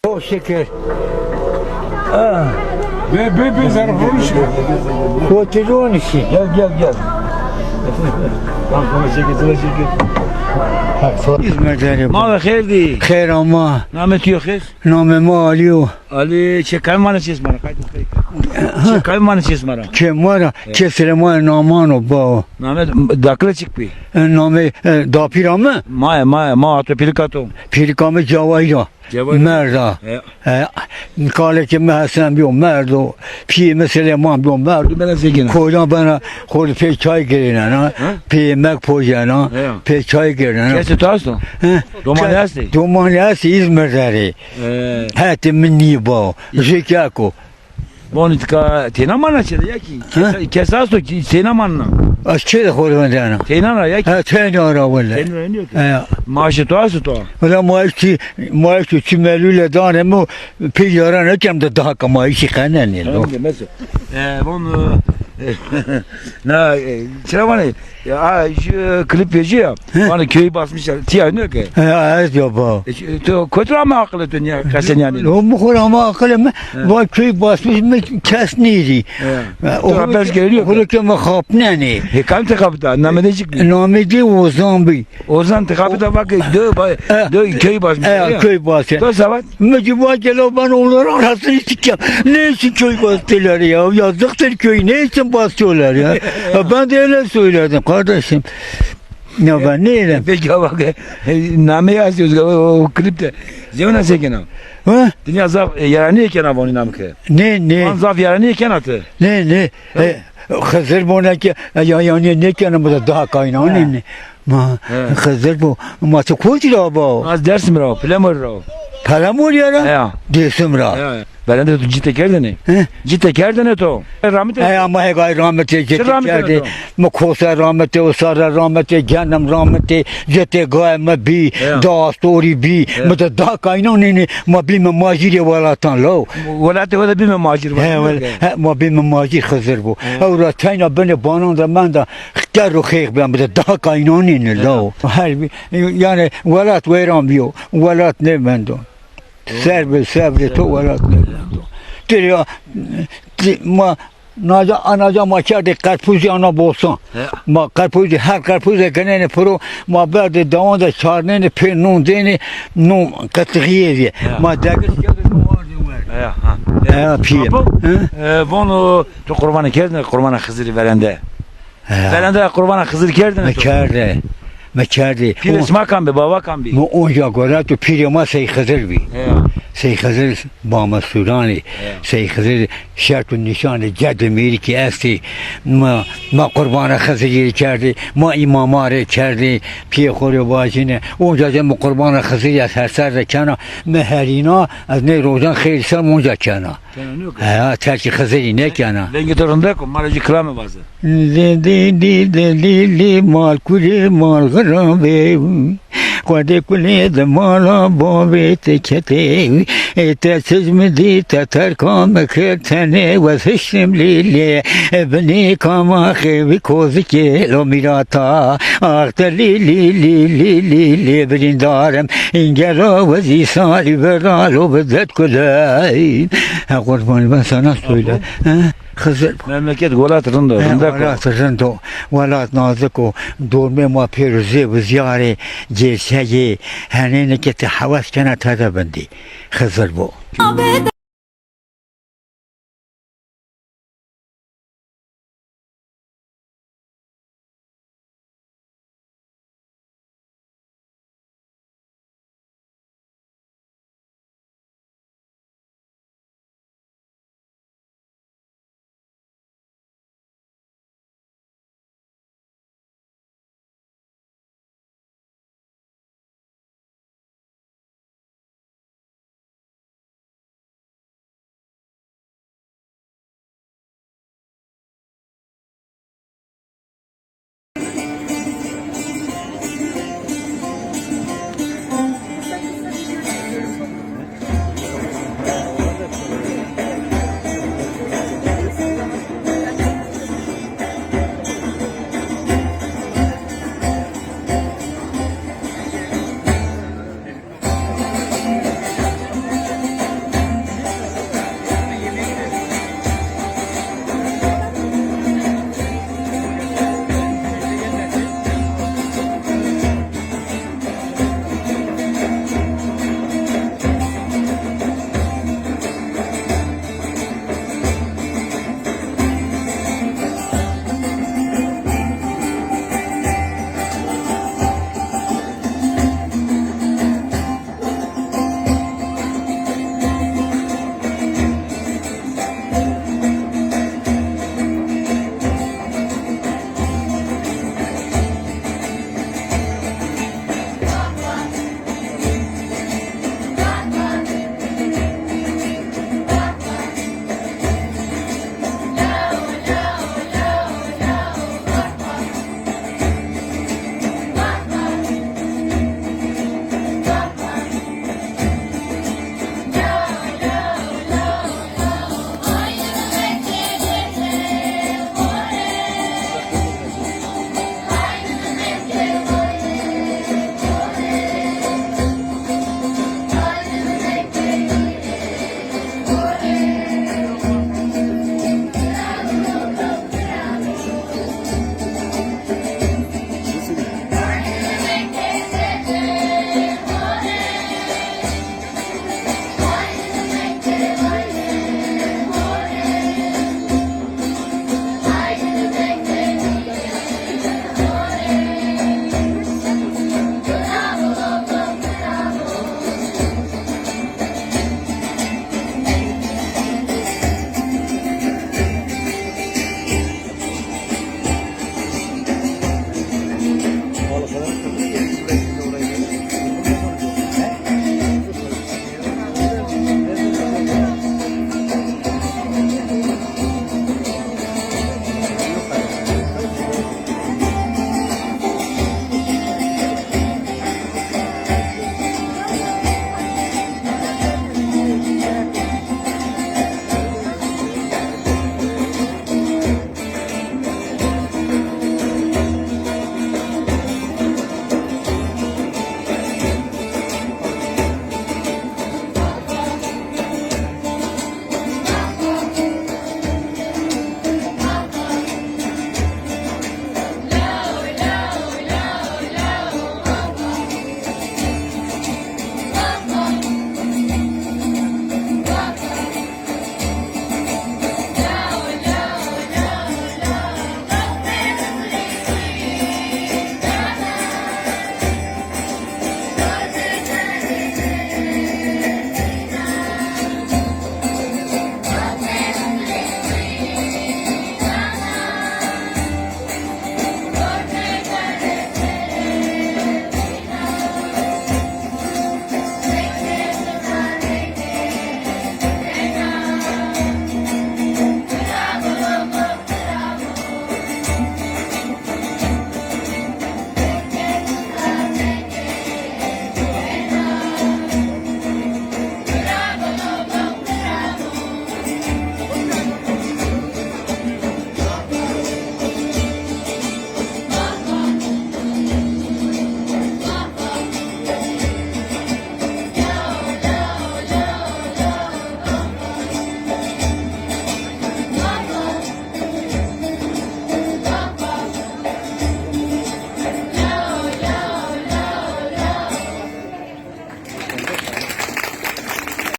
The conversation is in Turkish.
O şeker. Be zarfını şu. Kotelon işi. Gel. Tamam şeker. İzmir'de. ما خیر دی Khair ama. نام تو خیر Namı Aliyo. علی چه کم مانه چیز مارا چه کم مانه چیز مارا Kemara. Kesrema namano ba. نام داخل چیک بی Namı dapirama. ما تو پیلکاتو Pirkamı Cavayra. Cavayra. Merda. Kale ki Hasan bir merdo. Pi mesela man bir merdo. من زیگینا Koydan bana koy pe çay gelene ha. Pe mek pojana. Evet. Pe çay gelene. کسی تو هستو دومانی هستی Domanyası İzmir'de. Hatta minni ba. Jekako. بونی تکا تینا مانه چه یکی کسی هستو تینا مانه Aşçı da koydan. تینا را یکی Ha tane ara valla. تینا را نیو Ha. maaşı تو هستو تو Valla maaşı çimelüyle dane mu piyaran ekem de daha kamayışı kanen ya. مثلا بون نه چرا مانه klip veriyor bana köyü basmışlar tiya ne ki Ha evet ya ba. تو کجا ما عقل دنیا کسی یعنی O mu ama akılım var köy basmış mı kesniydi. تو بس geliyor O da mı kapnani. Hekam tekabıda namedecik Namidi o zambi. Ozan tekabıda bak dö köyü basmışlar Köy basıyor. تو savat Mecbur geliyor ben onları arasını sikeceğim. Ne için köy bastılar ya? Yazıktır köy. Ne için basıyorlar ya? Ben de öyle söyledim kardeşim. Ya ben ne edeyim? peki bak name yazıyoruz o klipte Zevna Sekin'a Ha? Dünya zaf yarani iken abone namke Ne? zaf yarani iken atı Ne? Hızır bu ne ki? Yani ne ki anamda daha kaynağın ne? Ma Hızır bu. Ma çok kuyruğa bu. az dersim ra plemur ra Param oluyor ya. ya Desim ra. ben de tu ciddi kerdene ciddi kerdene to rahmet Ama hegay rahmeti rahmet geldi. eylesin. Mukosa rahmeti, usara rahmeti, canım rahmeti, jete gay ma bi, da story bi, mata da kaynan ne ma bi ma majiri walatan lo. ولا هذا بما ماجر Ma bi ma majir Hızır bu. Avra tayna beni banan da ben de xtar ro xeyr ben de da kaynan ne lo. Her bir yani velat veram biyo, velat ne bendo. Serbe to velat ne bendo. Teriya ma anaca maçerde karpuzu ana bolsun. Ma karpuzu her karpuzu genene pro ma berde davan da çarnene pe non dene non katriye. Ma dagır ya piyem. bunu tu kurbanı kerdin kurbanı Hızır'ı verende kurbanı Hızır kerdin Mekerde. Pires makam be baba kan bi Mu onca gora tu pirema sey Hızır bi. Sey Hızır Bama Surani. Sey Hızır şartun nişanı Cedemir ki esti. Ma kurbanı Hızır kerdi. Ma imamare kerdi. Piye khore bajine. Onca cem kurbanı Hızır ya ser de kana. Meherina az ne rozan khayr sal onca kana. Ha terki Hızır ne kana. Lengi torunda ko maracı kılamı bazı Li mal kuli mal garabe. Kode kule de mala babe te kete te sezmedi tatar kam kırtene ve seçtim lili ebni kama xevi kozike lo mirata akta li brindarem ingera ve zisali veralo bedet kulay kurban ben sana söyle Hızır memleket golat rında Valat rındo, valat nazıko, dorme ma piruze viziyare, ceseye, hanene kete havas kana tada bandi. Hızır bu.